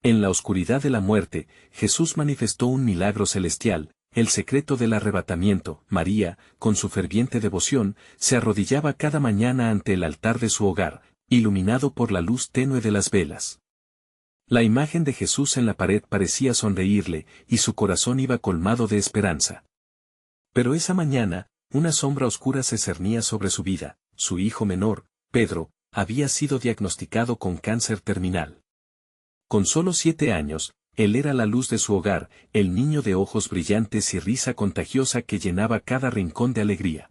En la oscuridad de la muerte, Jesús manifestó un milagro celestial, el secreto del arrebatamiento. María, con su ferviente devoción, se arrodillaba cada mañana ante el altar de su hogar, iluminado por la luz tenue de las velas. La imagen de Jesús en la pared parecía sonreírle, y su corazón iba colmado de esperanza. Pero esa mañana, una sombra oscura se cernía sobre su vida. Su hijo menor, Pedro, había sido diagnosticado con cáncer terminal. Con solo 7 años, él era la luz de su hogar, el niño de ojos brillantes y risa contagiosa que llenaba cada rincón de alegría.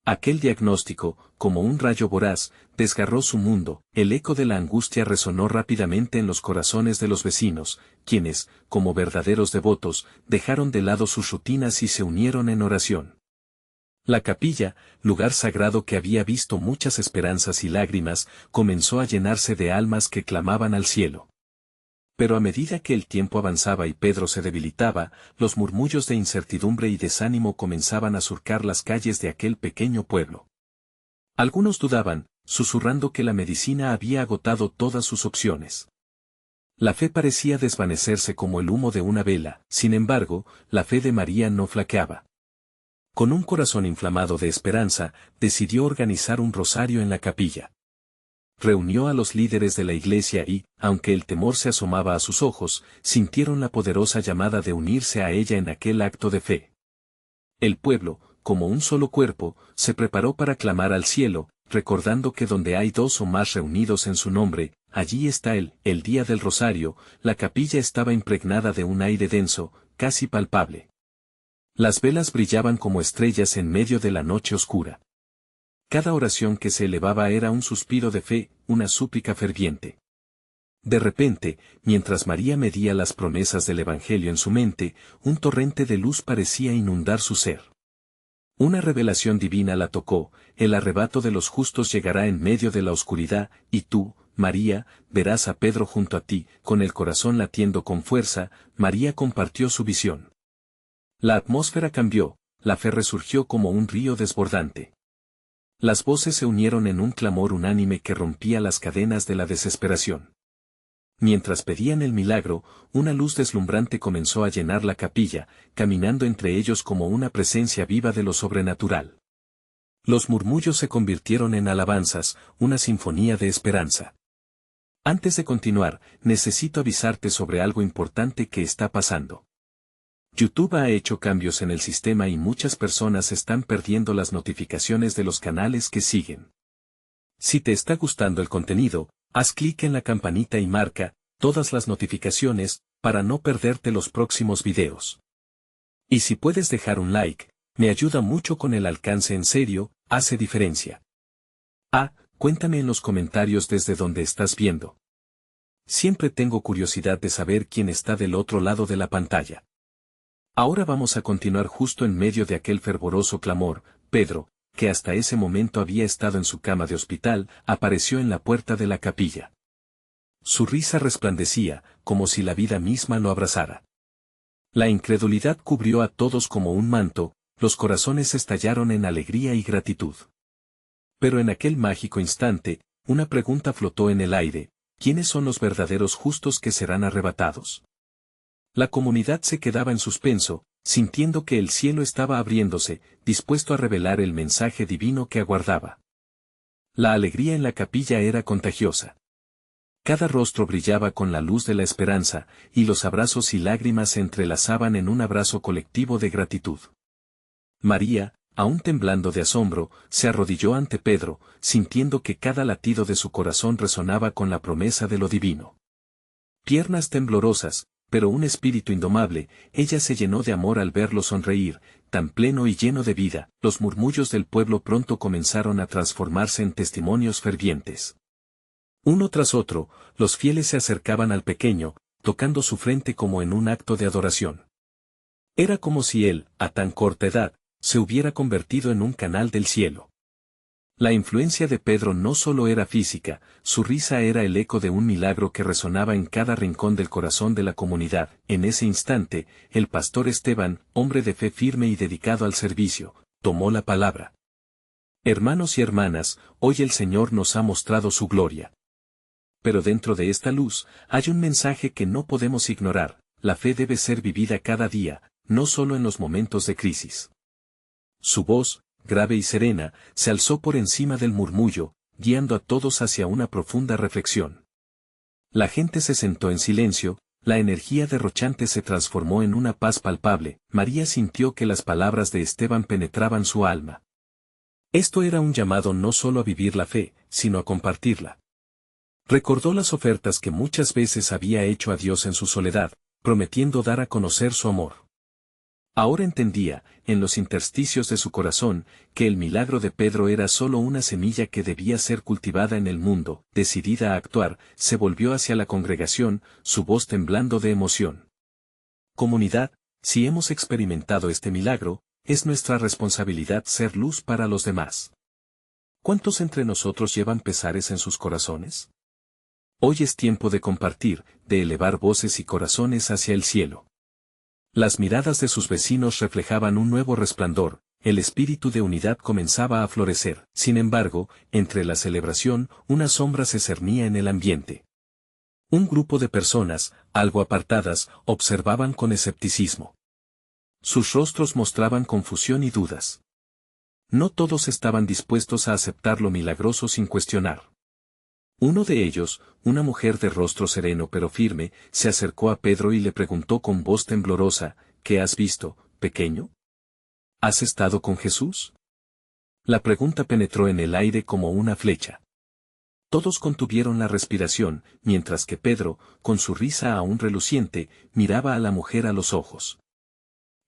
Aquel diagnóstico, como un rayo voraz, desgarró su mundo. El eco de la angustia resonó rápidamente en los corazones de los vecinos, quienes, como verdaderos devotos, dejaron de lado sus rutinas y se unieron en oración. La capilla, lugar sagrado que había visto muchas esperanzas y lágrimas, comenzó a llenarse de almas que clamaban al cielo. Pero a medida que el tiempo avanzaba y Pedro se debilitaba, los murmullos de incertidumbre y desánimo comenzaban a surcar las calles de aquel pequeño pueblo. Algunos dudaban, susurrando que la medicina había agotado todas sus opciones. La fe parecía desvanecerse como el humo de una vela. Sin embargo, la fe de María no flaqueaba. Con un corazón inflamado de esperanza, decidió organizar un rosario en la capilla. Reunió a los líderes de la iglesia y, aunque el temor se asomaba a sus ojos, sintieron la poderosa llamada de unirse a ella en aquel acto de fe. El pueblo, como un solo cuerpo, se preparó para clamar al cielo, recordando que donde hay 2 o más reunidos en su nombre, allí está Él. El día del rosario, la capilla estaba impregnada de un aire denso, casi palpable. Las velas brillaban como estrellas en medio de la noche oscura. Cada oración que se elevaba era un suspiro de fe, una súplica ferviente. De repente, mientras María medía las promesas del Evangelio en su mente, un torrente de luz parecía inundar su ser. Una revelación divina la tocó: el arrebato de los justos llegará en medio de la oscuridad, y tú, María, verás a Pedro junto a ti. Con el corazón latiendo con fuerza, María compartió su visión. La atmósfera cambió, la fe resurgió como un río desbordante. Las voces se unieron en un clamor unánime que rompía las cadenas de la desesperación. Mientras pedían el milagro, una luz deslumbrante comenzó a llenar la capilla, caminando entre ellos como una presencia viva de lo sobrenatural. Los murmullos se convirtieron en alabanzas, una sinfonía de esperanza. Antes de continuar, necesito avisarte sobre algo importante que está pasando. YouTube ha hecho cambios en el sistema y muchas personas están perdiendo las notificaciones de los canales que siguen. Si te está gustando el contenido, haz clic en la campanita y marca todas las notificaciones para no perderte los próximos videos. Y si puedes dejar un like, me ayuda mucho con el alcance. En serio, hace diferencia. Cuéntame en los comentarios desde donde estás viendo. Siempre tengo curiosidad de saber quién está del otro lado de la pantalla. Ahora vamos a continuar. Justo en medio de aquel fervoroso clamor, Pedro, que hasta ese momento había estado en su cama de hospital, apareció en la puerta de la capilla. Su risa resplandecía, como si la vida misma lo abrazara. La incredulidad cubrió a todos como un manto, los corazones estallaron en alegría y gratitud. Pero en aquel mágico instante, una pregunta flotó en el aire: ¿quiénes son los verdaderos justos que serán arrebatados? La comunidad se quedaba en suspenso, sintiendo que el cielo estaba abriéndose, dispuesto a revelar el mensaje divino que aguardaba. La alegría en la capilla era contagiosa. Cada rostro brillaba con la luz de la esperanza, y los abrazos y lágrimas se entrelazaban en un abrazo colectivo de gratitud. María, aún temblando de asombro, se arrodilló ante Pedro, sintiendo que cada latido de su corazón resonaba con la promesa de lo divino. Piernas temblorosas, pero un espíritu indomable, ella se llenó de amor al verlo sonreír, tan pleno y lleno de vida. Los murmullos del pueblo pronto comenzaron a transformarse en testimonios fervientes. Uno tras otro, los fieles se acercaban al pequeño, tocando su frente como en un acto de adoración. Era como si él, a tan corta edad, se hubiera convertido en un canal del cielo. La influencia de Pedro no solo era física, su risa era el eco de un milagro que resonaba en cada rincón del corazón de la comunidad. En ese instante, el pastor Esteban, hombre de fe firme y dedicado al servicio, tomó la palabra. Hermanos y hermanas, hoy el Señor nos ha mostrado su gloria. pero dentro de esta luz, hay un mensaje que no podemos ignorar: la fe debe ser vivida cada día, no solo en los momentos de crisis. Su voz, grave y serena, se alzó por encima del murmullo, guiando a todos hacia una profunda reflexión. La gente se sentó en silencio, la energía derrochante se transformó en una paz palpable. María sintió que las palabras de Esteban penetraban su alma. Esto era un llamado no solo a vivir la fe, sino a compartirla. Recordó las ofertas que muchas veces había hecho a Dios en su soledad, prometiendo dar a conocer su amor. Ahora entendía, en los intersticios de su corazón, que el milagro de Pedro era solo una semilla que debía ser cultivada en el mundo. Decidida a actuar, se volvió hacia la congregación, su voz temblando de emoción. Comunidad, si hemos experimentado este milagro, es nuestra responsabilidad ser luz para los demás. ¿Cuántos entre nosotros llevan pesares en sus corazones? Hoy es tiempo de compartir, de elevar voces y corazones hacia el cielo. Las miradas de sus vecinos reflejaban un nuevo resplandor, el espíritu de unidad comenzaba a florecer. Sin embargo, entre la celebración, una sombra se cernía en el ambiente. Un grupo de personas, algo apartadas, observaban con escepticismo. Sus rostros mostraban confusión y dudas. No todos estaban dispuestos a aceptar lo milagroso sin cuestionar. Uno de ellos, una mujer de rostro sereno pero firme, se acercó a Pedro y le preguntó con voz temblorosa: ¿qué has visto, pequeño? ¿Has estado con Jesús? La pregunta penetró en el aire como una flecha. Todos contuvieron la respiración, mientras que Pedro, con su risa aún reluciente, miraba a la mujer a los ojos.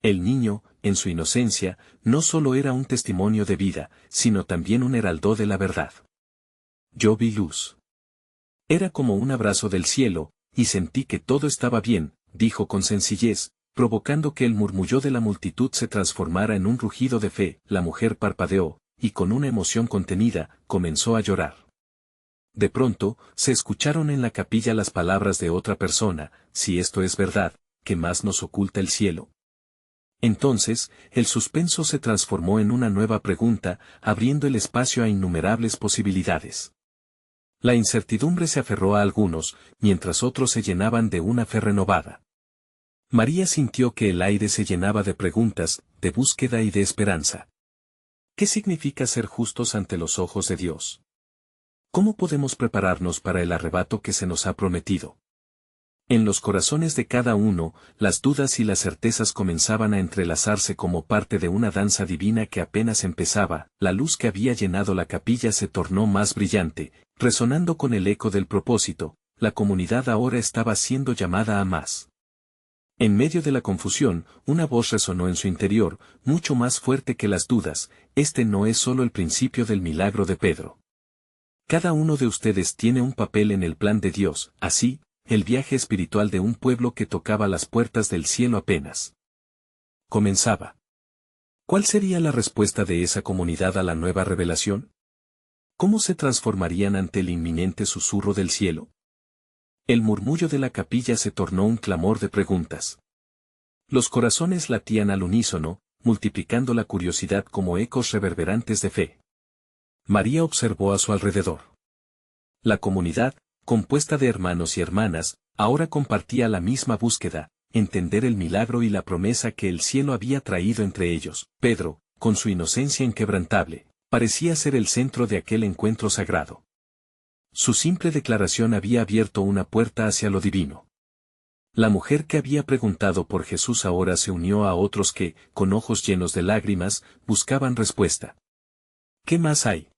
El niño, en su inocencia, no solo era un testimonio de vida, sino también un heraldo de la verdad. Yo vi luz. Era como un abrazo del cielo, y sentí que todo estaba bien, dijo con sencillez, provocando que el murmullo de la multitud se transformara en un rugido de fe. La mujer parpadeó, y con una emoción contenida, comenzó a llorar. De pronto, se escucharon en la capilla las palabras de otra persona: si esto es verdad, ¿qué más nos oculta el cielo? Entonces, el suspenso se transformó en una nueva pregunta, abriendo el espacio a innumerables posibilidades. La incertidumbre se aferró a algunos, mientras otros se llenaban de una fe renovada. María sintió que el aire se llenaba de preguntas, de búsqueda y de esperanza. ¿Qué significa ser justos ante los ojos de Dios? ¿Cómo podemos prepararnos para el arrebato que se nos ha prometido? En los corazones de cada uno, las dudas y las certezas comenzaban a entrelazarse como parte de una danza divina que apenas empezaba. La luz que había llenado la capilla se tornó más brillante, resonando con el eco del propósito. La comunidad ahora estaba siendo llamada a más. En medio de la confusión, una voz resonó en su interior, mucho más fuerte que las dudas: este no es solo el principio del milagro de Pedro. Cada uno de ustedes tiene un papel en el plan de Dios. Así, el viaje espiritual de un pueblo que tocaba las puertas del cielo apenas comenzaba. ¿Cuál sería la respuesta de esa comunidad a la nueva revelación? ¿Cómo se transformarían ante el inminente susurro del cielo? El murmullo de la capilla se tornó un clamor de preguntas. Los corazones latían al unísono, multiplicando la curiosidad como ecos reverberantes de fe. María observó a su alrededor. La comunidad, compuesta de hermanos y hermanas, ahora compartía la misma búsqueda: entender el milagro y la promesa que el cielo había traído entre ellos. Pedro, con su inocencia inquebrantable, parecía ser el centro de aquel encuentro sagrado. Su simple declaración había abierto una puerta hacia lo divino. La mujer que había preguntado por Jesús ahora se unió a otros que, con ojos llenos de lágrimas, buscaban respuesta. ¿Qué más hay?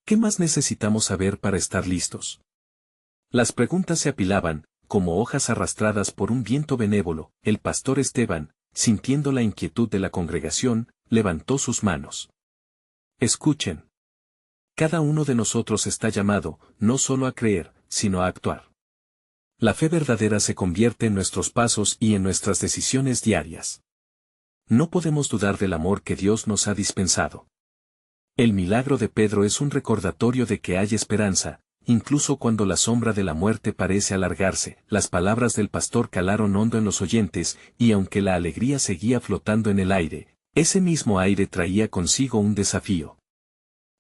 ¿Qué más necesitamos saber para estar listos? Las preguntas se apilaban, como hojas arrastradas por un viento benévolo. El pastor Esteban, sintiendo la inquietud de la congregación, levantó sus manos. Escuchen. Cada uno de nosotros está llamado, no solo a creer, sino a actuar. La fe verdadera se convierte en nuestros pasos y en nuestras decisiones diarias. No podemos dudar del amor que Dios nos ha dispensado. El milagro de Pedro es un recordatorio de que hay esperanza, incluso cuando la sombra de la muerte parece alargarse. Las palabras del pastor calaron hondo en los oyentes, y aunque la alegría seguía flotando en el aire, ese mismo aire traía consigo un desafío.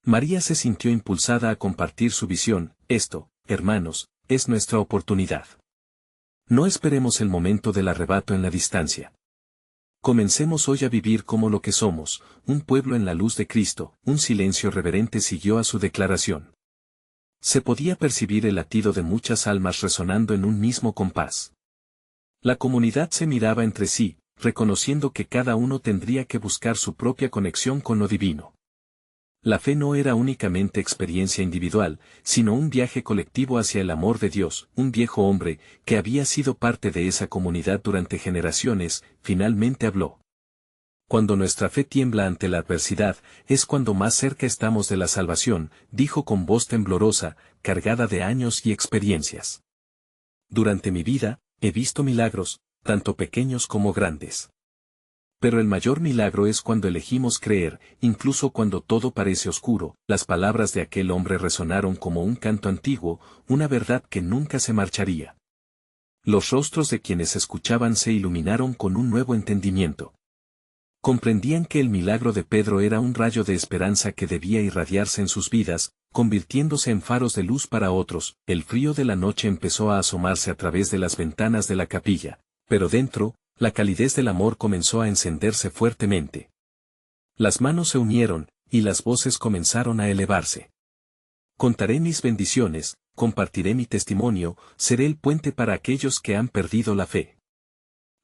María se sintió impulsada a compartir su visión. Esto, hermanos, es nuestra oportunidad. No esperemos el momento del arrebato en la distancia. Comencemos hoy a vivir como lo que somos, un pueblo en la luz de Cristo. Un silencio reverente siguió a su declaración. Se podía percibir el latido de muchas almas resonando en un mismo compás. La comunidad se miraba entre sí, reconociendo que cada uno tendría que buscar su propia conexión con lo divino. La fe no era únicamente experiencia individual, sino un viaje colectivo hacia el amor de Dios. Un viejo hombre, que había sido parte de esa comunidad durante generaciones, finalmente habló. Cuando nuestra fe tiembla ante la adversidad, es cuando más cerca estamos de la salvación, dijo con voz temblorosa, cargada de años y experiencias. Durante mi vida, he visto milagros, tanto pequeños como grandes. Pero el mayor milagro es cuando elegimos creer, incluso cuando todo parece oscuro. Las palabras de aquel hombre resonaron como un canto antiguo, una verdad que nunca se marcharía. Los rostros de quienes escuchaban se iluminaron con un nuevo entendimiento. Comprendían que el milagro de Pedro era un rayo de esperanza que debía irradiarse en sus vidas, convirtiéndose en faros de luz para otros. El frío de la noche empezó a asomarse a través de las ventanas de la capilla, pero dentro, la calidez del amor comenzó a encenderse fuertemente. Las manos se unieron, y las voces comenzaron a elevarse. Contaré mis bendiciones, compartiré mi testimonio, seré el puente para aquellos que han perdido la fe.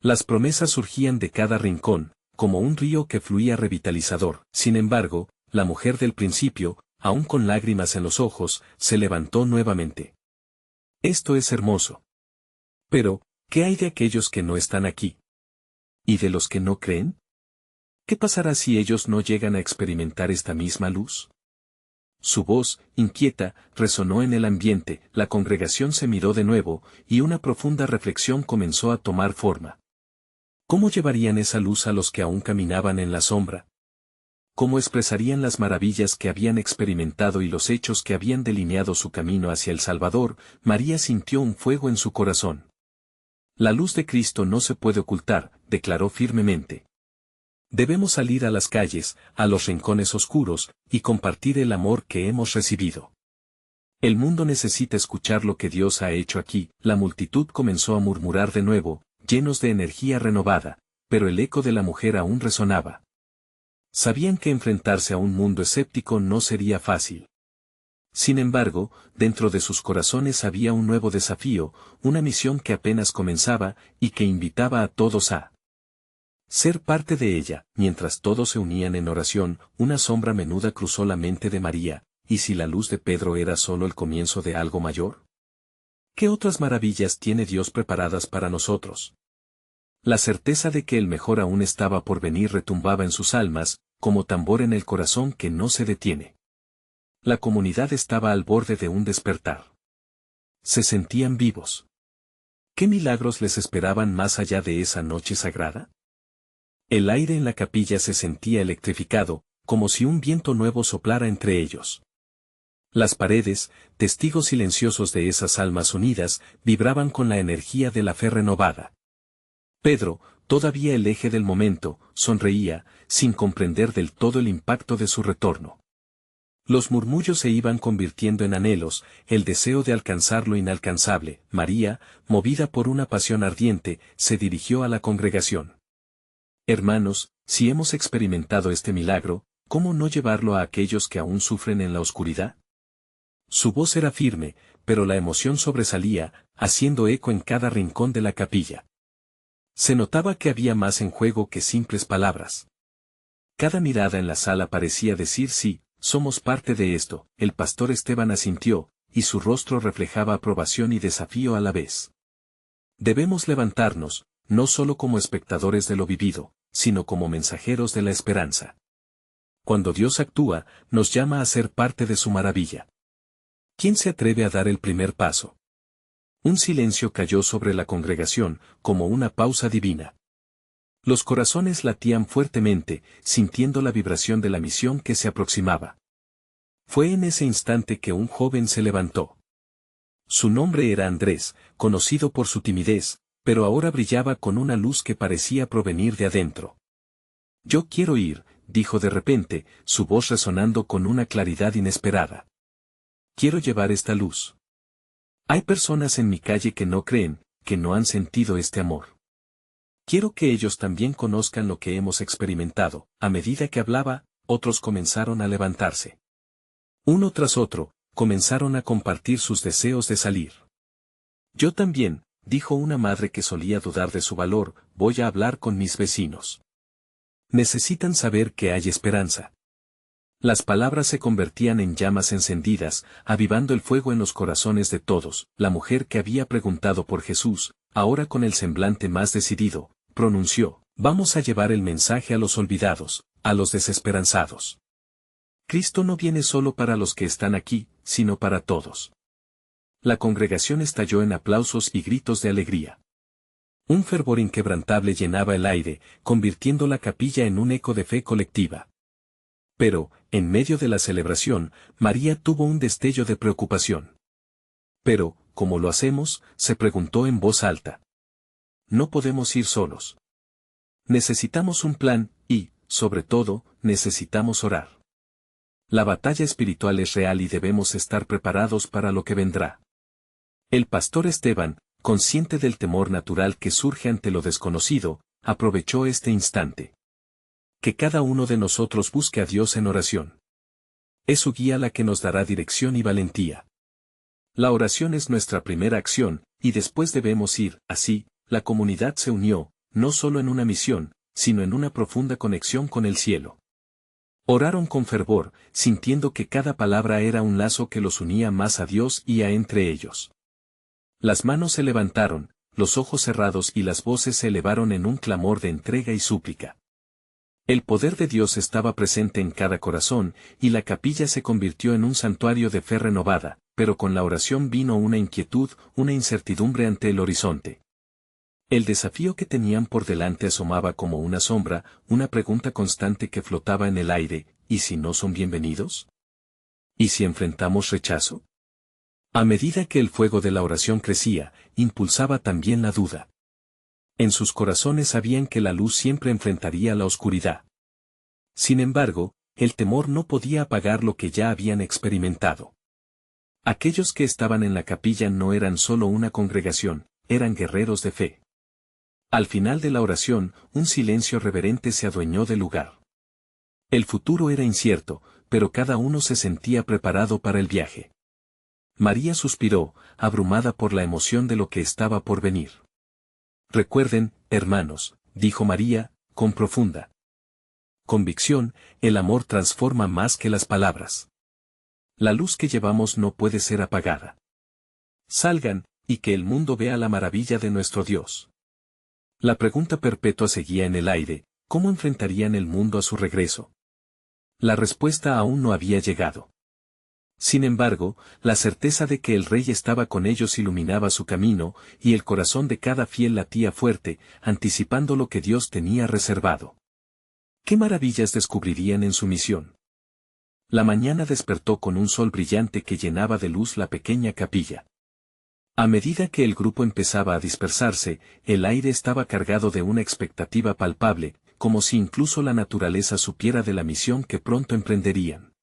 Las promesas surgían de cada rincón, como un río que fluía revitalizador. Sin embargo, la mujer del principio, aún con lágrimas en los ojos, se levantó nuevamente. Esto es hermoso. Pero, ¿qué hay de aquellos que no están aquí? ¿Y de los que no creen? ¿Qué pasará si ellos no llegan a experimentar esta misma luz? Su voz, inquieta, resonó en el ambiente. La congregación se miró de nuevo, y una profunda reflexión comenzó a tomar forma. ¿Cómo llevarían esa luz a los que aún caminaban en la sombra? ¿Cómo expresarían las maravillas que habían experimentado y los hechos que habían delineado su camino hacia el Salvador? María sintió un fuego en su corazón. La luz de Cristo no se puede ocultar, declaró firmemente. Debemos salir a las calles, a los rincones oscuros, y compartir el amor que hemos recibido. El mundo necesita escuchar lo que Dios ha hecho aquí. La multitud comenzó a murmurar de nuevo, llenos de energía renovada, pero el eco de la mujer aún resonaba. Sabían que enfrentarse a un mundo escéptico no sería fácil. Sin embargo, dentro de sus corazones había un nuevo desafío, una misión que apenas comenzaba, y que invitaba a todos a ser parte de ella. Mientras todos se unían en oración, una sombra menuda cruzó la mente de María. ¿Y si la luz de Pedro era solo el comienzo de algo mayor? ¿Qué otras maravillas tiene Dios preparadas para nosotros? La certeza de que el mejor aún estaba por venir retumbaba en sus almas, como tambor en el corazón que no se detiene. La comunidad estaba al borde de un despertar. Se sentían vivos. ¿Qué milagros les esperaban más allá de esa noche sagrada? El aire en la capilla se sentía electrificado, como si un viento nuevo soplara entre ellos. Las paredes, testigos silenciosos de esas almas unidas, vibraban con la energía de la fe renovada. Pedro, todavía el eje del momento, sonreía, sin comprender del todo el impacto de su retorno. Los murmullos se iban convirtiendo en anhelos, el deseo de alcanzar lo inalcanzable. María, movida por una pasión ardiente, se dirigió a la congregación. Hermanos, si hemos experimentado este milagro, ¿cómo no llevarlo a aquellos que aún sufren en la oscuridad? Su voz era firme, pero la emoción sobresalía, haciendo eco en cada rincón de la capilla. Se notaba que había más en juego que simples palabras. Cada mirada en la sala parecía decir sí, somos parte de esto. El pastor Esteban asintió, y su rostro reflejaba aprobación y desafío a la vez. Debemos levantarnos, no solo como espectadores de lo vivido, sino como mensajeros de la esperanza. Cuando Dios actúa, nos llama a ser parte de su maravilla. ¿Quién se atreve a dar el primer paso? Un silencio cayó sobre la congregación, como una pausa divina. Los corazones latían fuertemente, sintiendo la vibración de la misión que se aproximaba. Fue en ese instante que un joven se levantó. Su nombre era Andrés, conocido por su timidez, pero ahora brillaba con una luz que parecía provenir de adentro. Yo quiero ir, dijo de repente, su voz resonando con una claridad inesperada. Quiero llevar esta luz. Hay personas en mi calle que no creen, que no han sentido este amor. Quiero que ellos también conozcan lo que hemos experimentado. A medida que hablaba, otros comenzaron a levantarse. Uno tras otro, comenzaron a compartir sus deseos de salir. Yo también, dijo una madre que solía dudar de su valor, voy a hablar con mis vecinos. Necesitan saber que hay esperanza. Las palabras se convertían en llamas encendidas, avivando el fuego en los corazones de todos. La mujer que había preguntado por Jesús, ahora con el semblante más decidido, pronunció, vamos a llevar el mensaje a los olvidados, a los desesperanzados. Cristo no viene solo para los que están aquí, sino para todos. La congregación estalló en aplausos y gritos de alegría. Un fervor inquebrantable llenaba el aire, convirtiendo la capilla en un eco de fe colectiva. Pero, en medio de la celebración, María tuvo un destello de preocupación. Pero, ¿cómo lo hacemos?, se preguntó en voz alta. No podemos ir solos. Necesitamos un plan, y, sobre todo, necesitamos orar. La batalla espiritual es real y debemos estar preparados para lo que vendrá. El pastor Esteban, consciente del temor natural que surge ante lo desconocido, aprovechó este instante. Que cada uno de nosotros busque a Dios en oración. Es su guía la que nos dará dirección y valentía. La oración es nuestra primera acción, y después debemos ir. Así, la comunidad se unió, no solo en una misión, sino en una profunda conexión con el cielo. Oraron con fervor, sintiendo que cada palabra era un lazo que los unía más a Dios y a entre ellos. Las manos se levantaron, los ojos cerrados y las voces se elevaron en un clamor de entrega y súplica. El poder de Dios estaba presente en cada corazón, y la capilla se convirtió en un santuario de fe renovada, pero con la oración vino una inquietud, una incertidumbre ante el horizonte. El desafío que tenían por delante asomaba como una sombra, una pregunta constante que flotaba en el aire, ¿y si no son bienvenidos? ¿Y si enfrentamos rechazo? A medida que el fuego de la oración crecía, impulsaba también la duda. En sus corazones sabían que la luz siempre enfrentaría la oscuridad. Sin embargo, el temor no podía apagar lo que ya habían experimentado. Aquellos que estaban en la capilla no eran solo una congregación, eran guerreros de fe. Al final de la oración, un silencio reverente se adueñó del lugar. El futuro era incierto, pero cada uno se sentía preparado para el viaje. María suspiró, abrumada por la emoción de lo que estaba por venir. Recuerden, hermanos, dijo María, con profunda convicción, el amor transforma más que las palabras. La luz que llevamos no puede ser apagada. Salgan, y que el mundo vea la maravilla de nuestro Dios. La pregunta perpetua seguía en el aire, ¿cómo enfrentarían el mundo a su regreso? La respuesta aún no había llegado. Sin embargo, la certeza de que el Rey estaba con ellos iluminaba su camino, y el corazón de cada fiel latía fuerte, anticipando lo que Dios tenía reservado. ¿Qué maravillas descubrirían en su misión? La mañana despertó con un sol brillante que llenaba de luz la pequeña capilla. A medida que el grupo empezaba a dispersarse, el aire estaba cargado de una expectativa palpable, como si incluso la naturaleza supiera de la misión que pronto emprenderían.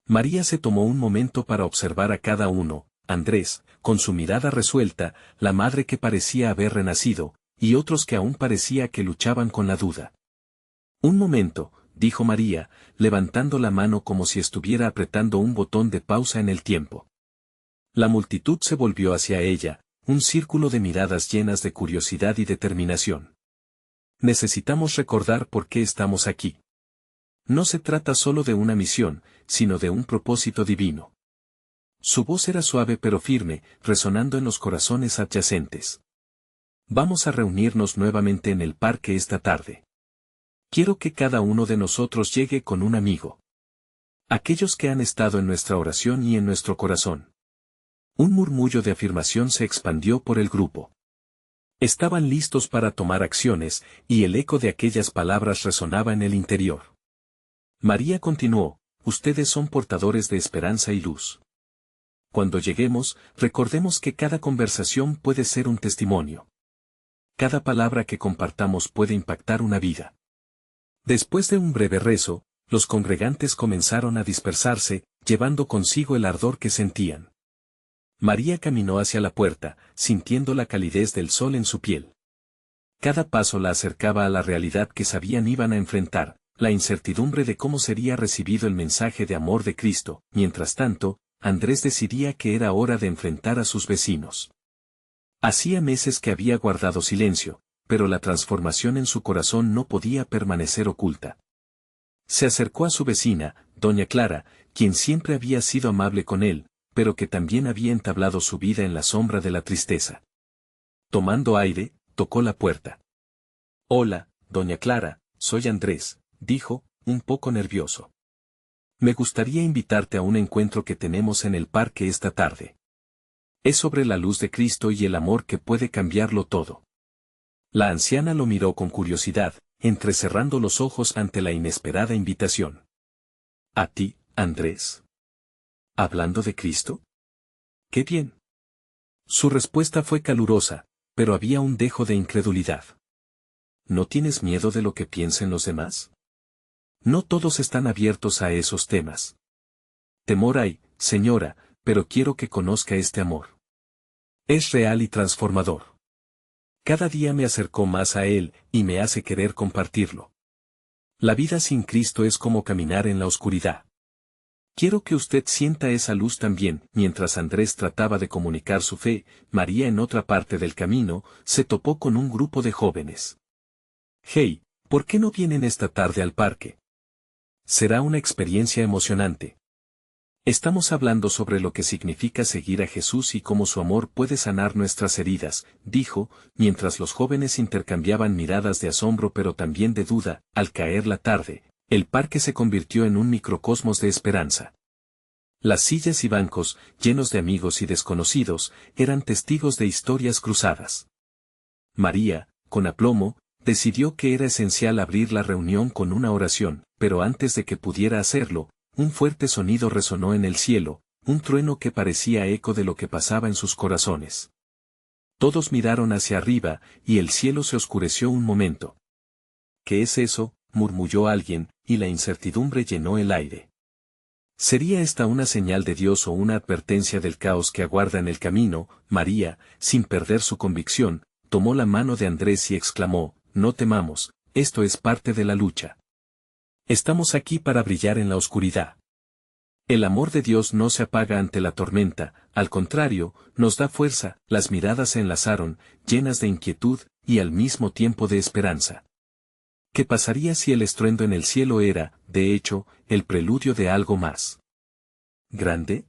María se tomó un momento para observar a cada uno, Andrés, con su mirada resuelta, la madre que parecía haber renacido, y otros que aún parecía que luchaban con la duda. Un momento, dijo María, levantando la mano como si estuviera apretando un botón de pausa en el tiempo. La multitud se volvió hacia ella, un círculo de miradas llenas de curiosidad y determinación. Necesitamos recordar por qué estamos aquí. No se trata solo de una misión, sino de un propósito divino. Su voz era suave pero firme, resonando en los corazones adyacentes. Vamos a reunirnos nuevamente en el parque esta tarde. Quiero que cada uno de nosotros llegue con un amigo. Aquellos que han estado en nuestra oración y en nuestro corazón. Un murmullo de afirmación se expandió por el grupo. Estaban listos para tomar acciones, y el eco de aquellas palabras resonaba en el interior. María continuó, ustedes son portadores de esperanza y luz. Cuando lleguemos, recordemos que cada conversación puede ser un testimonio. Cada palabra que compartamos puede impactar una vida. Después de un breve rezo, los congregantes comenzaron a dispersarse, llevando consigo el ardor que sentían. María caminó hacia la puerta, sintiendo la calidez del sol en su piel. Cada paso la acercaba a la realidad que sabían iban a enfrentar, la incertidumbre de cómo sería recibido el mensaje de amor de Cristo. Mientras tanto, Andrés decidía que era hora de enfrentar a sus vecinos. Hacía meses que había guardado silencio, pero la transformación en su corazón no podía permanecer oculta. Se acercó a su vecina, doña Clara, quien siempre había sido amable con él, pero que también había entablado su vida en la sombra de la tristeza. Tomando aire, tocó la puerta. «Hola, doña Clara, soy Andrés», dijo, un poco nervioso. «Me gustaría invitarte a un encuentro que tenemos en el parque esta tarde. Es sobre la luz de Cristo y el amor que puede cambiarlo todo». La anciana lo miró con curiosidad, entrecerrando los ojos ante la inesperada invitación. «¿A ti, Andrés? ¿Hablando de Cristo? ¡Qué bien!». Su respuesta fue calurosa, pero había un dejo de incredulidad. ¿No tienes miedo de lo que piensen los demás? No todos están abiertos a esos temas. Temor hay, señora, pero quiero que conozca este amor. Es real y transformador. Cada día me acercó más a él, y me hace querer compartirlo. La vida sin Cristo es como caminar en la oscuridad. Quiero que usted sienta esa luz también. Mientras Andrés trataba de comunicar su fe, María en otra parte del camino, se topó con un grupo de jóvenes. «Hey, ¿por qué no vienen esta tarde al parque? Será una experiencia emocionante. Estamos hablando sobre lo que significa seguir a Jesús y cómo su amor puede sanar nuestras heridas», dijo, mientras los jóvenes intercambiaban miradas de asombro pero también de duda. Al caer la tarde, el parque se convirtió en un microcosmos de esperanza. Las sillas y bancos, llenos de amigos y desconocidos, eran testigos de historias cruzadas. María, con aplomo, decidió que era esencial abrir la reunión con una oración, pero antes de que pudiera hacerlo, un fuerte sonido resonó en el cielo, un trueno que parecía eco de lo que pasaba en sus corazones. Todos miraron hacia arriba, y el cielo se oscureció un momento. «¿Qué es eso?», murmulló alguien, y la incertidumbre llenó el aire. ¿Sería esta una señal de Dios o una advertencia del caos que aguarda en el camino? María, sin perder su convicción, tomó la mano de Andrés y exclamó: «No temamos, esto es parte de la lucha. Estamos aquí para brillar en la oscuridad. El amor de Dios no se apaga ante la tormenta, al contrario, nos da fuerza». Las miradas se enlazaron, llenas de inquietud, y al mismo tiempo de esperanza. ¿Qué pasaría si el estruendo en el cielo era, de hecho, el preludio de algo más grande?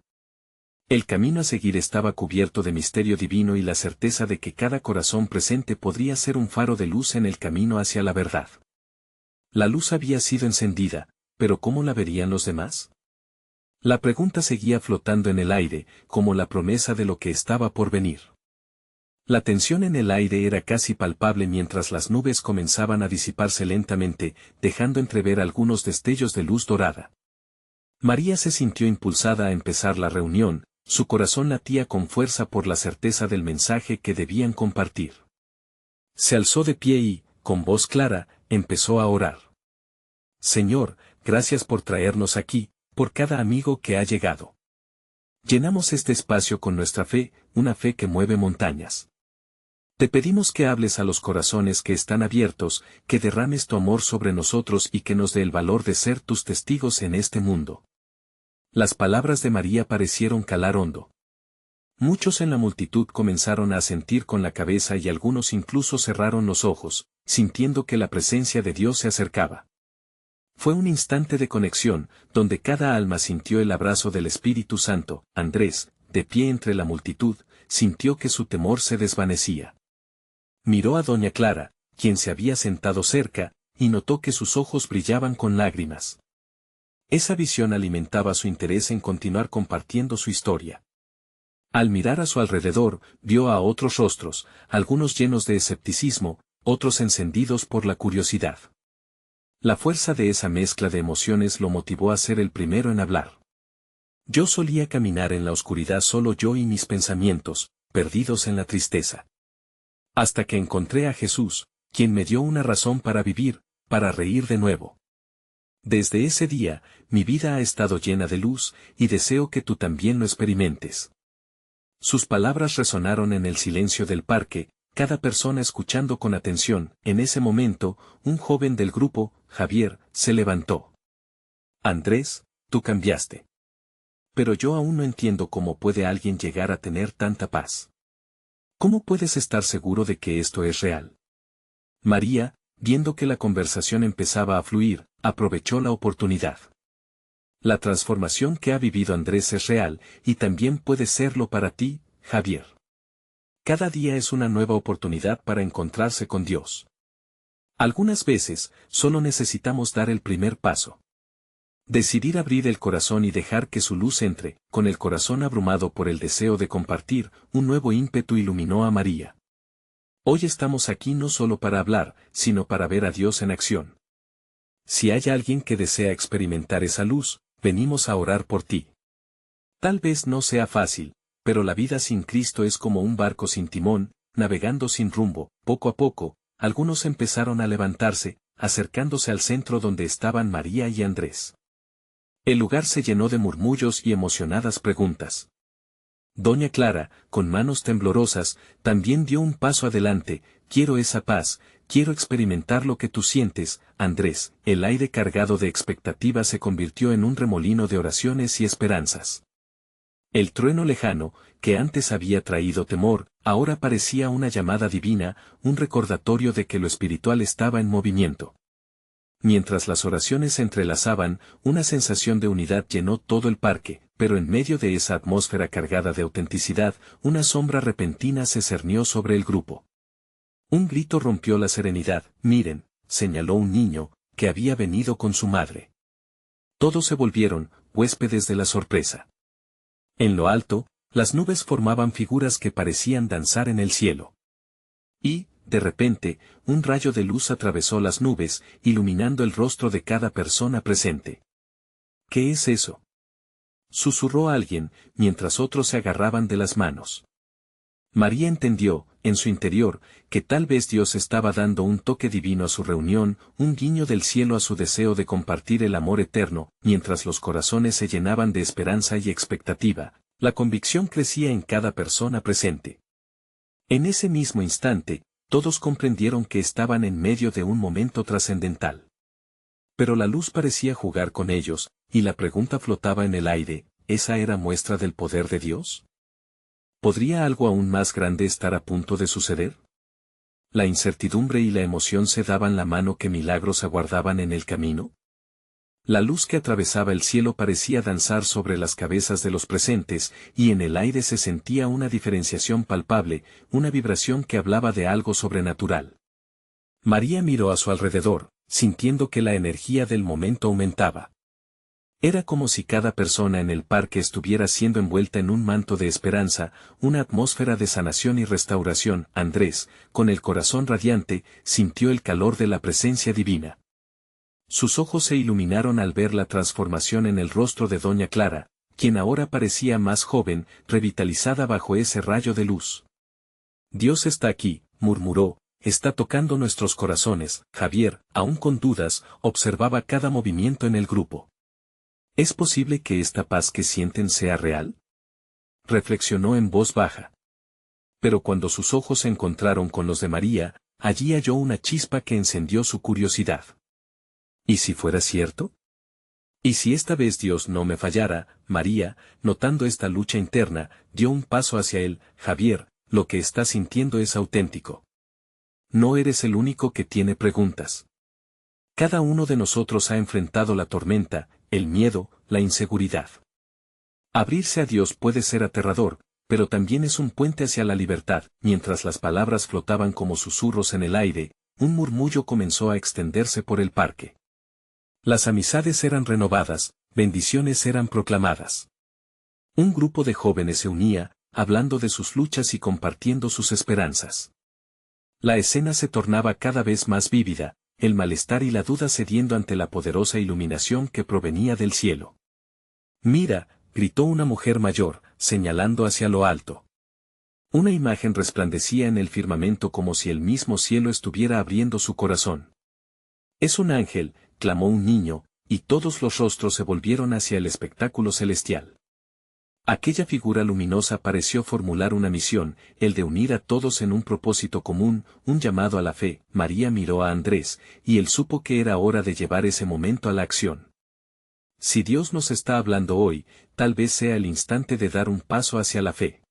El camino a seguir estaba cubierto de misterio divino y la certeza de que cada corazón presente podría ser un faro de luz en el camino hacia la verdad. La luz había sido encendida, pero ¿cómo la verían los demás? La pregunta seguía flotando en el aire, como la promesa de lo que estaba por venir. La tensión en el aire era casi palpable mientras las nubes comenzaban a disiparse lentamente, dejando entrever algunos destellos de luz dorada. María se sintió impulsada a empezar la reunión, su corazón latía con fuerza por la certeza del mensaje que debían compartir. Se alzó de pie y, con voz clara, empezó a orar. «Señor, gracias por traernos aquí, por cada amigo que ha llegado. Llenamos este espacio con nuestra fe, una fe que mueve montañas. Te pedimos que hables a los corazones que están abiertos, que derrames tu amor sobre nosotros y que nos dé el valor de ser tus testigos en este mundo». Las palabras de María parecieron calar hondo. Muchos en la multitud comenzaron a asentir con la cabeza y algunos incluso cerraron los ojos, sintiendo que la presencia de Dios se acercaba. Fue un instante de conexión, donde cada alma sintió el abrazo del Espíritu Santo. Andrés, de pie entre la multitud, sintió que su temor se desvanecía. Miró a doña Clara, quien se había sentado cerca, y notó que sus ojos brillaban con lágrimas. Esa visión alimentaba su interés en continuar compartiendo su historia. Al mirar a su alrededor, vio a otros rostros, algunos llenos de escepticismo, otros encendidos por la curiosidad. La fuerza de esa mezcla de emociones lo motivó a ser el primero en hablar. «Yo solía caminar en la oscuridad solo yo y mis pensamientos, perdidos en la tristeza. Hasta que encontré a Jesús, quien me dio una razón para vivir, para reír de nuevo. Desde ese día, mi vida ha estado llena de luz, y deseo que tú también lo experimentes». Sus palabras resonaron en el silencio del parque, cada persona escuchando con atención. En ese momento, un joven del grupo, Javier, se levantó. Andrés, tú cambiaste. Pero yo aún no entiendo cómo puede alguien llegar a tener tanta paz. ¿Cómo puedes estar seguro de que esto es real? María, viendo que la conversación empezaba a fluir, aprovechó la oportunidad. La transformación que ha vivido Andrés es real, y también puede serlo para ti, Javier. Cada día es una nueva oportunidad para encontrarse con Dios. Algunas veces, solo necesitamos dar el primer paso. Decidir abrir el corazón y dejar que su luz entre. Con el corazón abrumado por el deseo de compartir, un nuevo ímpetu iluminó a María. Hoy estamos aquí no solo para hablar, sino para ver a Dios en acción. Si hay alguien que desea experimentar esa luz, venimos a orar por ti. Tal vez no sea fácil, pero la vida sin Cristo es como un barco sin timón, navegando sin rumbo. Poco a poco, algunos empezaron a levantarse, acercándose al centro donde estaban María y Andrés. El lugar se llenó de murmullos y emocionadas preguntas. Doña Clara, con manos temblorosas, también dio un paso adelante. Quiero esa paz, quiero experimentar lo que tú sientes, Andrés. El aire cargado de expectativa se convirtió en un remolino de oraciones y esperanzas. El trueno lejano, que antes había traído temor, ahora parecía una llamada divina, un recordatorio de que lo espiritual estaba en movimiento. Mientras las oraciones se entrelazaban, una sensación de unidad llenó todo el parque, pero en medio de esa atmósfera cargada de autenticidad, una sombra repentina se cernió sobre el grupo. Un grito rompió la serenidad. Miren, señaló un niño, que había venido con su madre. Todos se volvieron, huéspedes de la sorpresa. En lo alto, las nubes formaban figuras que parecían danzar en el cielo. Y, de repente, un rayo de luz atravesó las nubes, iluminando el rostro de cada persona presente. ¿Qué es eso?, susurró alguien, mientras otros se agarraban de las manos. María entendió, en su interior, que tal vez Dios estaba dando un toque divino a su reunión, un guiño del cielo a su deseo de compartir el amor eterno. Mientras los corazones se llenaban de esperanza y expectativa, la convicción crecía en cada persona presente. En ese mismo instante, todos comprendieron que estaban en medio de un momento trascendental. Pero la luz parecía jugar con ellos, y la pregunta flotaba en el aire: ¿esa era muestra del poder de Dios? ¿Podría algo aún más grande estar a punto de suceder? La incertidumbre y la emoción se daban la mano. ¿Qué milagros aguardaban en el camino? La luz que atravesaba el cielo parecía danzar sobre las cabezas de los presentes, y en el aire se sentía una diferenciación palpable, una vibración que hablaba de algo sobrenatural. María miró a su alrededor, sintiendo que la energía del momento aumentaba. Era como si cada persona en el parque estuviera siendo envuelta en un manto de esperanza, una atmósfera de sanación y restauración. Andrés, con el corazón radiante, sintió el calor de la presencia divina. Sus ojos se iluminaron al ver la transformación en el rostro de Doña Clara, quien ahora parecía más joven, revitalizada bajo ese rayo de luz. Dios está aquí, murmuró, está tocando nuestros corazones. Javier, aún con dudas, observaba cada movimiento en el grupo. ¿Es posible que esta paz que sienten sea real?, reflexionó en voz baja. Pero cuando sus ojos se encontraron con los de María, allí halló una chispa que encendió su curiosidad. ¿Y si fuera cierto? ¿Y si esta vez Dios no me fallara? María, notando esta lucha interna, dio un paso hacia él. Javier, lo que estás sintiendo es auténtico. No eres el único que tiene preguntas. Cada uno de nosotros ha enfrentado la tormenta, el miedo, la inseguridad. Abrirse a Dios puede ser aterrador, pero también es un puente hacia la libertad. Mientras las palabras flotaban como susurros en el aire, un murmullo comenzó a extenderse por el parque. Las amistades eran renovadas, bendiciones eran proclamadas. Un grupo de jóvenes se unía, hablando de sus luchas y compartiendo sus esperanzas. La escena se tornaba cada vez más vívida, el malestar y la duda cediendo ante la poderosa iluminación que provenía del cielo. «Mira», gritó una mujer mayor, señalando hacia lo alto. Una imagen resplandecía en el firmamento como si el mismo cielo estuviera abriendo su corazón. «Es un ángel», clamó un niño, y todos los rostros se volvieron hacia el espectáculo celestial. Aquella figura luminosa pareció formular una misión, el de unir a todos en un propósito común, un llamado a la fe. María miró a Andrés, y él supo que era hora de llevar ese momento a la acción. Si Dios nos está hablando hoy, tal vez sea el instante de dar un paso hacia la fe.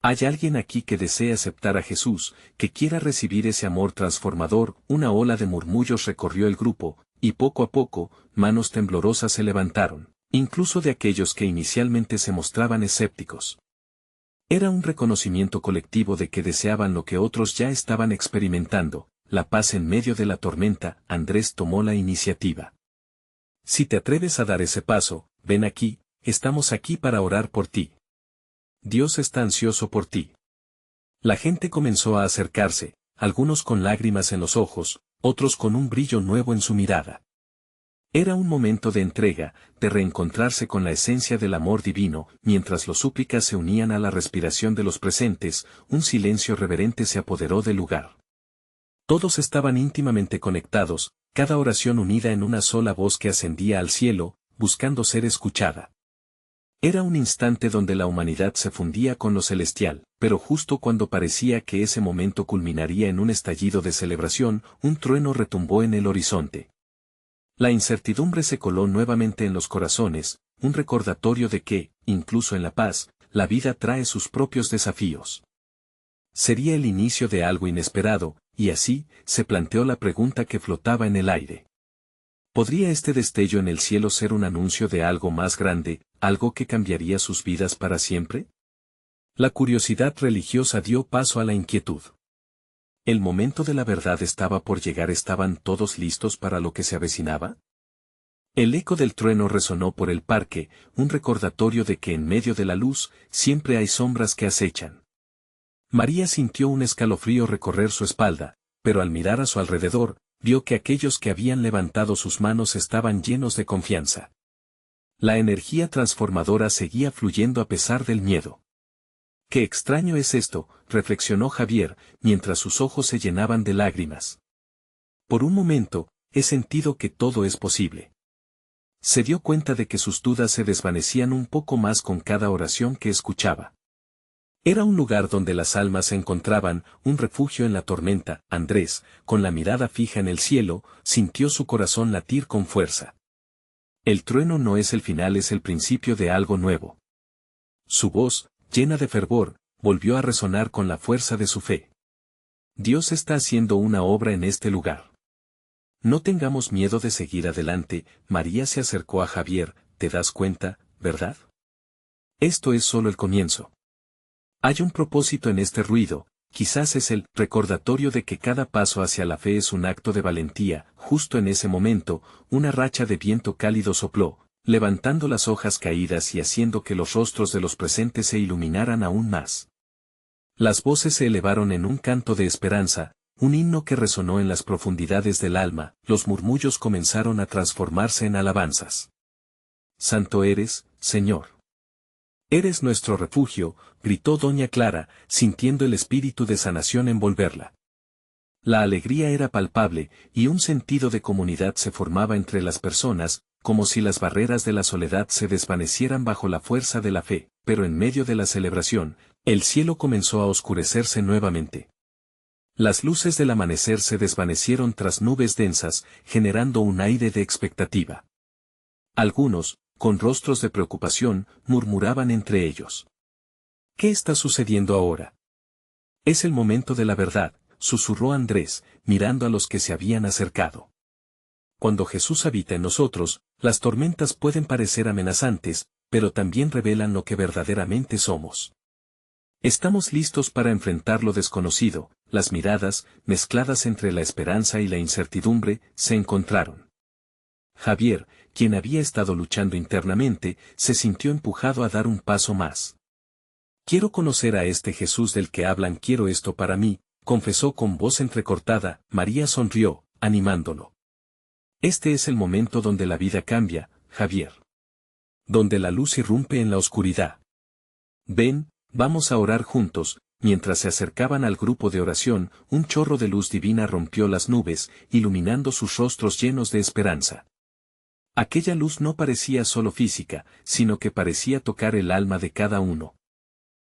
¿Hay alguien aquí que desee aceptar a Jesús, que quiera recibir ese amor transformador? Una ola de murmullos recorrió el grupo, y poco a poco, manos temblorosas se levantaron, incluso de aquellos que inicialmente se mostraban escépticos. Era un reconocimiento colectivo de que deseaban lo que otros ya estaban experimentando, la paz en medio de la tormenta. Andrés tomó la iniciativa. Si te atreves a dar ese paso, ven aquí, estamos aquí para orar por ti. Dios está ansioso por ti. La gente comenzó a acercarse, algunos con lágrimas en los ojos, otros con un brillo nuevo en su mirada. Era un momento de entrega, de reencontrarse con la esencia del amor divino. Mientras los súplicas se unían a la respiración de los presentes, un silencio reverente se apoderó del lugar. Todos estaban íntimamente conectados, cada oración unida en una sola voz que ascendía al cielo, buscando ser escuchada. Era un instante donde la humanidad se fundía con lo celestial, pero justo cuando parecía que ese momento culminaría en un estallido de celebración, un trueno retumbó en el horizonte. La incertidumbre se coló nuevamente en los corazones, un recordatorio de que, incluso en la paz, la vida trae sus propios desafíos. Sería el inicio de algo inesperado, y así, se planteó la pregunta que flotaba en el aire. ¿Podría este destello en el cielo ser un anuncio de algo más grande, algo que cambiaría sus vidas para siempre? La curiosidad religiosa dio paso a la inquietud. ¿El momento de la verdad estaba por llegar? ¿Estaban todos listos para lo que se avecinaba? El eco del trueno resonó por el parque, un recordatorio de que en medio de la luz, siempre hay sombras que acechan. María sintió un escalofrío recorrer su espalda, pero al mirar a su alrededor, vio que aquellos que habían levantado sus manos estaban llenos de confianza. La energía transformadora seguía fluyendo a pesar del miedo. «Qué extraño es esto», reflexionó Javier, mientras sus ojos se llenaban de lágrimas. Por un momento, he sentido que todo es posible. Se dio cuenta de que sus dudas se desvanecían un poco más con cada oración que escuchaba. Era un lugar donde las almas se encontraban, un refugio en la tormenta. Andrés, con la mirada fija en el cielo, sintió su corazón latir con fuerza. El trueno no es el final, es el principio de algo nuevo. Su voz, llena de fervor, volvió a resonar con la fuerza de su fe. Dios está haciendo una obra en este lugar. No tengamos miedo de seguir adelante. María se acercó a Javier. ¿Te das cuenta, verdad? Esto es solo el comienzo. Hay un propósito en este ruido, quizás es el recordatorio de que cada paso hacia la fe es un acto de valentía. Justo en ese momento, una racha de viento cálido sopló, levantando las hojas caídas y haciendo que los rostros de los presentes se iluminaran aún más. Las voces se elevaron en un canto de esperanza, un himno que resonó en las profundidades del alma. Los murmullos comenzaron a transformarse en alabanzas. Santo eres, Señor. Eres nuestro refugio, gritó doña Clara, sintiendo el espíritu de sanación envolverla. La alegría era palpable, y un sentido de comunidad se formaba entre las personas, como si las barreras de la soledad se desvanecieran bajo la fuerza de la fe. Pero en medio de la celebración, el cielo comenzó a oscurecerse nuevamente. Las luces del amanecer se desvanecieron tras nubes densas, generando un aire de expectativa. Algunos, con rostros de preocupación, murmuraban entre ellos. ¿Qué está sucediendo ahora? Es el momento de la verdad, susurró Andrés, mirando a los que se habían acercado. Cuando Jesús habita en nosotros, las tormentas pueden parecer amenazantes, pero también revelan lo que verdaderamente somos. Estamos listos para enfrentar lo desconocido. Las miradas, mezcladas entre la esperanza y la incertidumbre, se encontraron. Javier, quien había estado luchando internamente, se sintió empujado a dar un paso más. Quiero conocer a este Jesús del que hablan, quiero esto para mí, confesó con voz entrecortada. María sonrió, animándolo. Este es el momento donde la vida cambia, Javier. Donde la luz irrumpe en la oscuridad. Ven, vamos a orar juntos. Mientras se acercaban al grupo de oración, un chorro de luz divina rompió las nubes, iluminando sus rostros llenos de esperanza. Aquella luz no parecía solo física, sino que parecía tocar el alma de cada uno.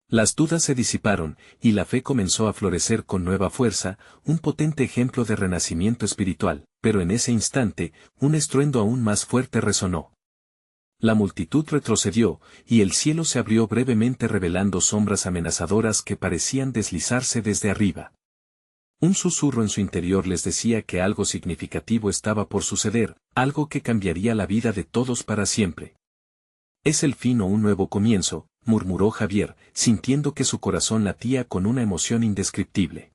Las dudas se disiparon, y la fe comenzó a florecer con nueva fuerza, un potente ejemplo de renacimiento espiritual, pero en ese instante, un estruendo aún más fuerte resonó. La multitud retrocedió, y el cielo se abrió brevemente revelando sombras amenazadoras que parecían deslizarse desde arriba. Un susurro en su interior les decía que algo significativo estaba por suceder, algo que cambiaría la vida de todos para siempre. Es el fin o un nuevo comienzo, murmuró Javier, sintiendo que su corazón latía con una emoción indescriptible.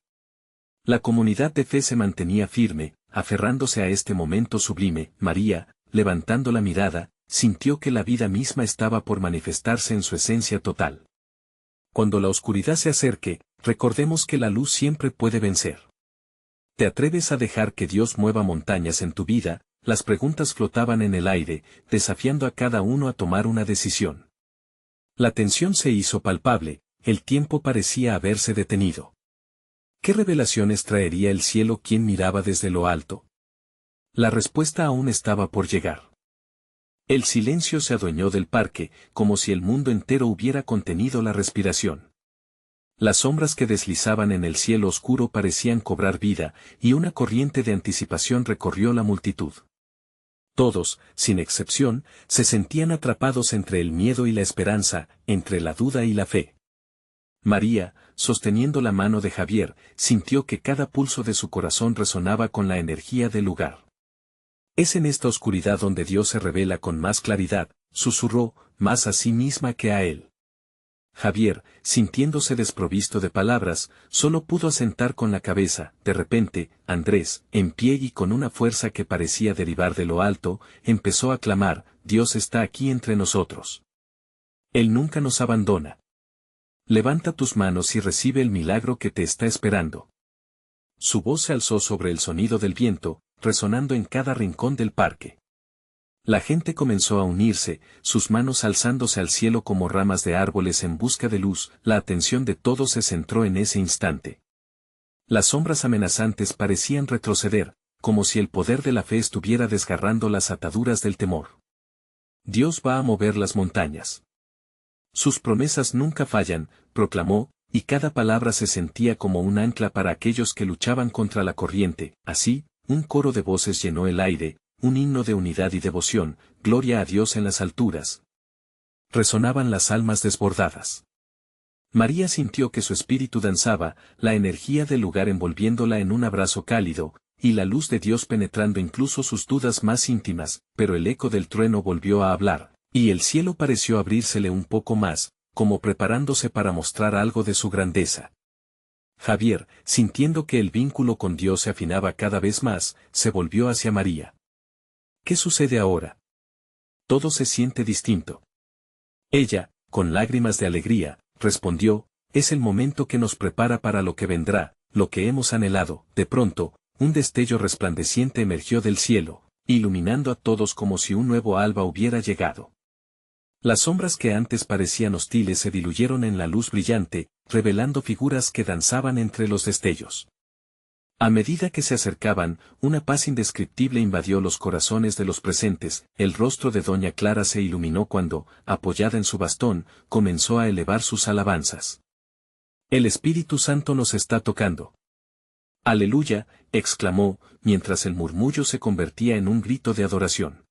La comunidad de fe se mantenía firme, aferrándose a este momento sublime. María, levantando la mirada, sintió que la vida misma estaba por manifestarse en su esencia total. Cuando la oscuridad se acerque, recordemos que la luz siempre puede vencer. ¿Te atreves a dejar que Dios mueva montañas en tu vida? Las preguntas flotaban en el aire, desafiando a cada uno a tomar una decisión. La tensión se hizo palpable, el tiempo parecía haberse detenido. ¿Qué revelaciones traería el cielo quien miraba desde lo alto? La respuesta aún estaba por llegar. El silencio se adueñó del parque, como si el mundo entero hubiera contenido la respiración. Las sombras que deslizaban en el cielo oscuro parecían cobrar vida, y una corriente de anticipación recorrió la multitud. Todos, sin excepción, se sentían atrapados entre el miedo y la esperanza, entre la duda y la fe. María, sosteniendo la mano de Javier, sintió que cada pulso de su corazón resonaba con la energía del lugar. Es en esta oscuridad donde Dios se revela con más claridad, susurró, más a sí misma que a él. Javier, sintiéndose desprovisto de palabras, solo pudo asentar con la cabeza. De repente, Andrés, en pie y con una fuerza que parecía derivar de lo alto, empezó a clamar: Dios está aquí entre nosotros. Él nunca nos abandona. Levanta tus manos y recibe el milagro que te está esperando. Su voz se alzó sobre el sonido del viento, resonando en cada rincón del parque. La gente comenzó a unirse, sus manos alzándose al cielo como ramas de árboles en busca de luz. La atención de todos se centró en ese instante. Las sombras amenazantes parecían retroceder, como si el poder de la fe estuviera desgarrando las ataduras del temor. Dios va a mover las montañas. Sus promesas nunca fallan, proclamó, y cada palabra se sentía como un ancla para aquellos que luchaban contra la corriente. Así, un coro de voces llenó el aire, un himno de unidad y devoción: gloria a Dios en las alturas. Resonaban las almas desbordadas. María sintió que su espíritu danzaba, la energía del lugar envolviéndola en un abrazo cálido, y la luz de Dios penetrando incluso sus dudas más íntimas. Pero el eco del trueno volvió a hablar, y el cielo pareció abrírsele un poco más, como preparándose para mostrar algo de su grandeza. Javier, sintiendo que el vínculo con Dios se afinaba cada vez más, se volvió hacia María. ¿Qué sucede ahora? Todo se siente distinto. Ella, con lágrimas de alegría, respondió: es el momento que nos prepara para lo que vendrá, lo que hemos anhelado. De pronto, un destello resplandeciente emergió del cielo, iluminando a todos como si un nuevo alba hubiera llegado. Las sombras que antes parecían hostiles se diluyeron en la luz brillante, revelando figuras que danzaban entre los destellos. A medida que se acercaban, una paz indescriptible invadió los corazones de los presentes. El rostro de doña Clara se iluminó cuando, apoyada en su bastón, comenzó a elevar sus alabanzas. El Espíritu Santo nos está tocando. Aleluya, exclamó, mientras el murmullo se convertía en un grito de adoración.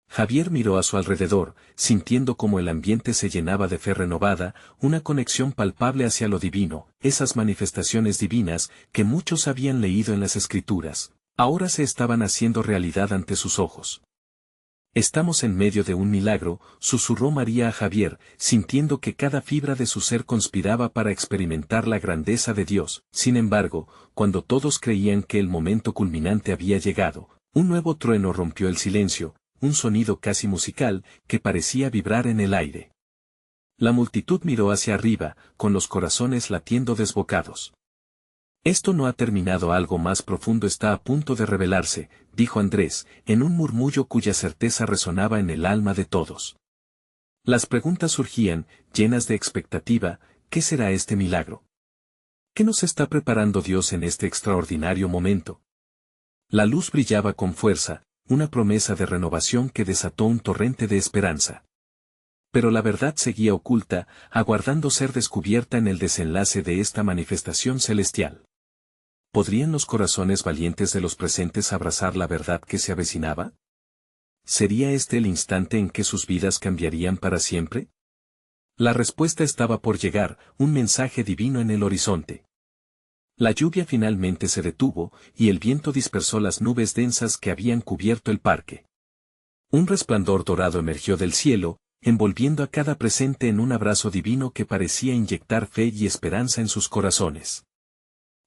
Javier miró a su alrededor, sintiendo como el ambiente se llenaba de fe renovada, una conexión palpable hacia lo divino. Esas manifestaciones divinas, que muchos habían leído en las Escrituras, ahora se estaban haciendo realidad ante sus ojos. Estamos en medio de un milagro, susurró María a Javier, sintiendo que cada fibra de su ser conspiraba para experimentar la grandeza de Dios. Sin embargo, cuando todos creían que el momento culminante había llegado, un nuevo trueno rompió el silencio, un sonido casi musical, que parecía vibrar en el aire. La multitud miró hacia arriba, con los corazones latiendo desbocados. Esto no ha terminado, algo más profundo está a punto de revelarse, dijo Andrés, en un murmullo cuya certeza resonaba en el alma de todos. Las preguntas surgían, llenas de expectativa: ¿qué será este milagro? ¿Qué nos está preparando Dios en este extraordinario momento? La luz brillaba con fuerza, una promesa de renovación que desató un torrente de esperanza. Pero la verdad seguía oculta, aguardando ser descubierta en el desenlace de esta manifestación celestial. ¿Podrían los corazones valientes de los presentes abrazar la verdad que se avecinaba? ¿Sería este el instante en que sus vidas cambiarían para siempre? La respuesta estaba por llegar, un mensaje divino en el horizonte. La lluvia finalmente se detuvo, y el viento dispersó las nubes densas que habían cubierto el parque. Un resplandor dorado emergió del cielo, envolviendo a cada presente en un abrazo divino que parecía inyectar fe y esperanza en sus corazones.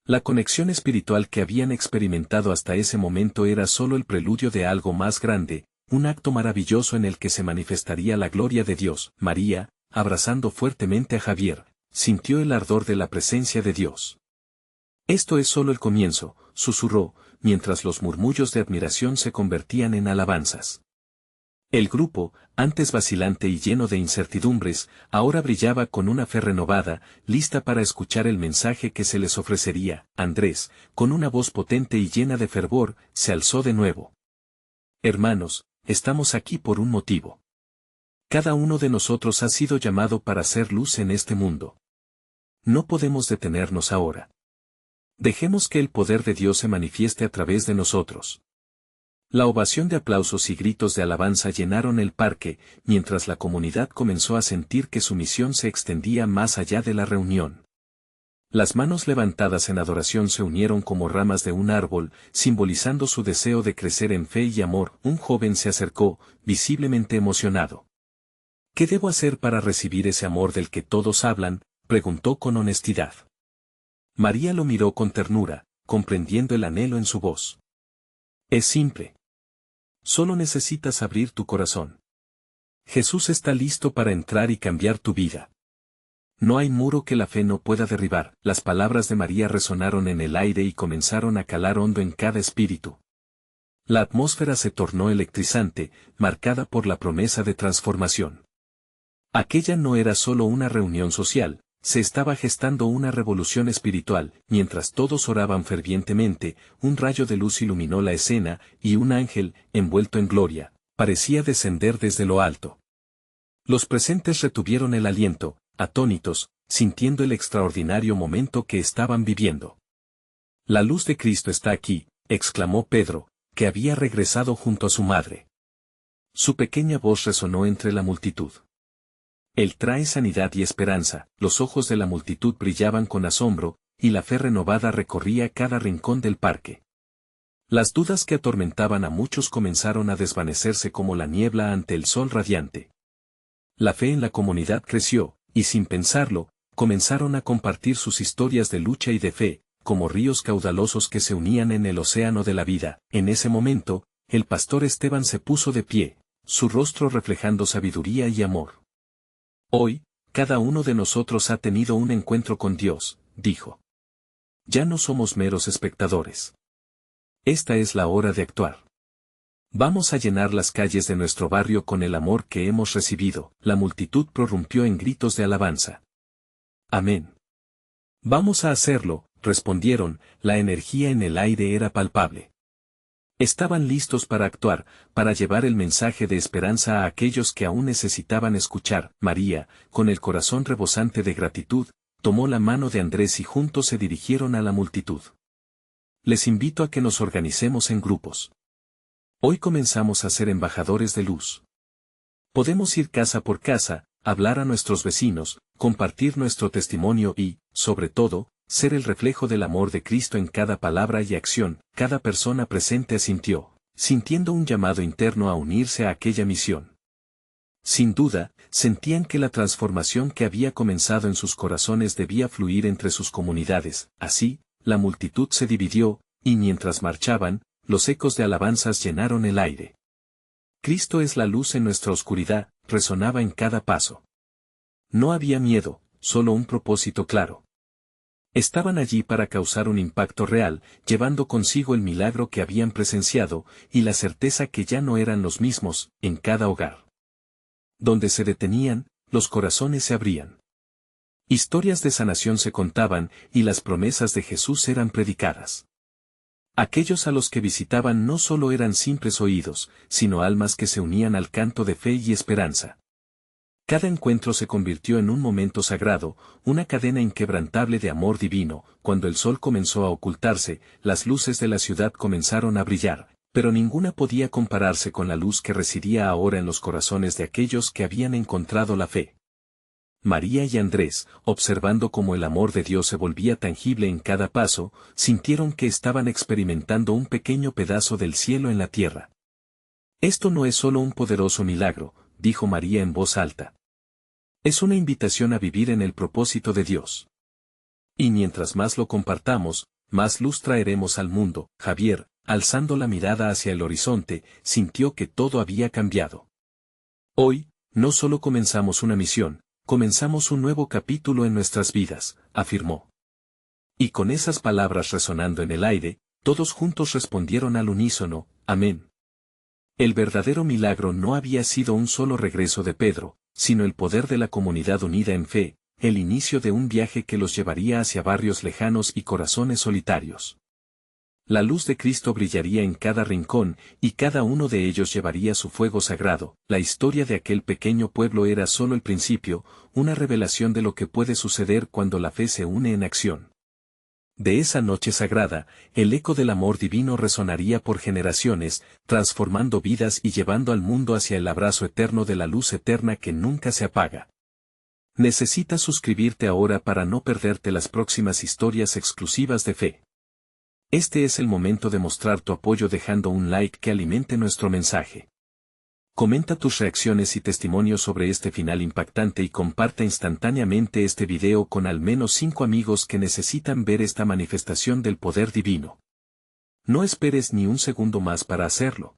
La conexión espiritual que habían experimentado hasta ese momento era solo el preludio de algo más grande, un acto maravilloso en el que se manifestaría la gloria de Dios. María, abrazando fuertemente a Javier, sintió el ardor de la presencia de Dios. Esto es solo el comienzo, susurró, mientras los murmullos de admiración se convertían en alabanzas. El grupo, antes vacilante y lleno de incertidumbres, ahora brillaba con una fe renovada, lista para escuchar el mensaje que se les ofrecería. Andrés, con una voz potente y llena de fervor, se alzó de nuevo. Hermanos, estamos aquí por un motivo. Cada uno de nosotros ha sido llamado para hacer luz en este mundo. No podemos detenernos ahora. Dejemos que el poder de Dios se manifieste a través de nosotros. La ovación de aplausos y gritos de alabanza llenaron el parque, mientras la comunidad comenzó a sentir que su misión se extendía más allá de la reunión. Las manos levantadas en adoración se unieron como ramas de un árbol, simbolizando su deseo de crecer en fe y amor. Un joven se acercó, visiblemente emocionado. ¿Qué debo hacer para recibir ese amor del que todos hablan?, preguntó con honestidad. María lo miró con ternura, comprendiendo el anhelo en su voz. Es simple. Solo necesitas abrir tu corazón. Jesús está listo para entrar y cambiar tu vida. No hay muro que la fe no pueda derribar. Las palabras de María resonaron en el aire y comenzaron a calar hondo en cada espíritu. La atmósfera se tornó electrizante, marcada por la promesa de transformación. Aquella no era solo una reunión social, se estaba gestando una revolución espiritual. Mientras todos oraban fervientemente, un rayo de luz iluminó la escena, y un ángel, envuelto en gloria, parecía descender desde lo alto. Los presentes retuvieron el aliento, atónitos, sintiendo el extraordinario momento que estaban viviendo. La luz de Cristo está aquí, exclamó Pedro, que había regresado junto a su madre. Su pequeña voz resonó entre la multitud. Él trae sanidad y esperanza. Los ojos de la multitud brillaban con asombro, y la fe renovada recorría cada rincón del parque. Las dudas que atormentaban a muchos comenzaron a desvanecerse como la niebla ante el sol radiante. La fe en la comunidad creció, y sin pensarlo, comenzaron a compartir sus historias de lucha y de fe, como ríos caudalosos que se unían en el océano de la vida. En ese momento, el pastor Esteban se puso de pie, su rostro reflejando sabiduría y amor. Hoy, cada uno de nosotros ha tenido un encuentro con Dios, dijo. Ya no somos meros espectadores. Esta es la hora de actuar. Vamos a llenar las calles de nuestro barrio con el amor que hemos recibido. La multitud prorrumpió en gritos de alabanza. Amén. Vamos a hacerlo, respondieron. La energía en el aire era palpable. Estaban listos para actuar, para llevar el mensaje de esperanza a aquellos que aún necesitaban escuchar. María, con el corazón rebosante de gratitud, tomó la mano de Andrés y juntos se dirigieron a la multitud. Les invito a que nos organicemos en grupos. Hoy comenzamos a ser embajadores de luz. Podemos ir casa por casa, hablar a nuestros vecinos, compartir nuestro testimonio y, sobre todo, ser el reflejo del amor de Cristo en cada palabra y acción. Cada persona presente asintió, sintiendo un llamado interno a unirse a aquella misión. Sin duda, sentían que la transformación que había comenzado en sus corazones debía fluir entre sus comunidades. Así, la multitud se dividió, y mientras marchaban, los ecos de alabanzas llenaron el aire. Cristo es la luz en nuestra oscuridad, resonaba en cada paso. No había miedo, solo un propósito claro. Estaban allí para causar un impacto real, llevando consigo el milagro que habían presenciado, y la certeza que ya no eran los mismos, en cada hogar. Donde se detenían, los corazones se abrían. Historias de sanación se contaban, y las promesas de Jesús eran predicadas. Aquellos a los que visitaban no solo eran simples oídos, sino almas que se unían al canto de fe y esperanza. Cada encuentro se convirtió en un momento sagrado, una cadena inquebrantable de amor divino. Cuando el sol comenzó a ocultarse, las luces de la ciudad comenzaron a brillar, pero ninguna podía compararse con la luz que residía ahora en los corazones de aquellos que habían encontrado la fe. María y Andrés, observando cómo el amor de Dios se volvía tangible en cada paso, sintieron que estaban experimentando un pequeño pedazo del cielo en la tierra. Esto no es solo un poderoso milagro, dijo María en voz alta. Es una invitación a vivir en el propósito de Dios. Y mientras más lo compartamos, más luz traeremos al mundo. Javier, alzando la mirada hacia el horizonte, sintió que todo había cambiado. Hoy, no solo comenzamos una misión, comenzamos un nuevo capítulo en nuestras vidas, afirmó. Y con esas palabras resonando en el aire, todos juntos respondieron al unísono, amén. El verdadero milagro no había sido un solo regreso de Pedro, sino el poder de la comunidad unida en fe, el inicio de un viaje que los llevaría hacia barrios lejanos y corazones solitarios. La luz de Cristo brillaría en cada rincón, y cada uno de ellos llevaría su fuego sagrado. La historia de aquel pequeño pueblo era solo el principio, una revelación de lo que puede suceder cuando la fe se une en acción. De esa noche sagrada, el eco del amor divino resonaría por generaciones, transformando vidas y llevando al mundo hacia el abrazo eterno de la luz eterna que nunca se apaga. Necesitas suscribirte ahora para no perderte las próximas historias exclusivas de fe. Este es el momento de mostrar tu apoyo dejando un like que alimente nuestro mensaje. Comenta tus reacciones y testimonios sobre este final impactante y comparte instantáneamente este video con al menos 5 amigos que necesitan ver esta manifestación del poder divino. No esperes ni un segundo más para hacerlo.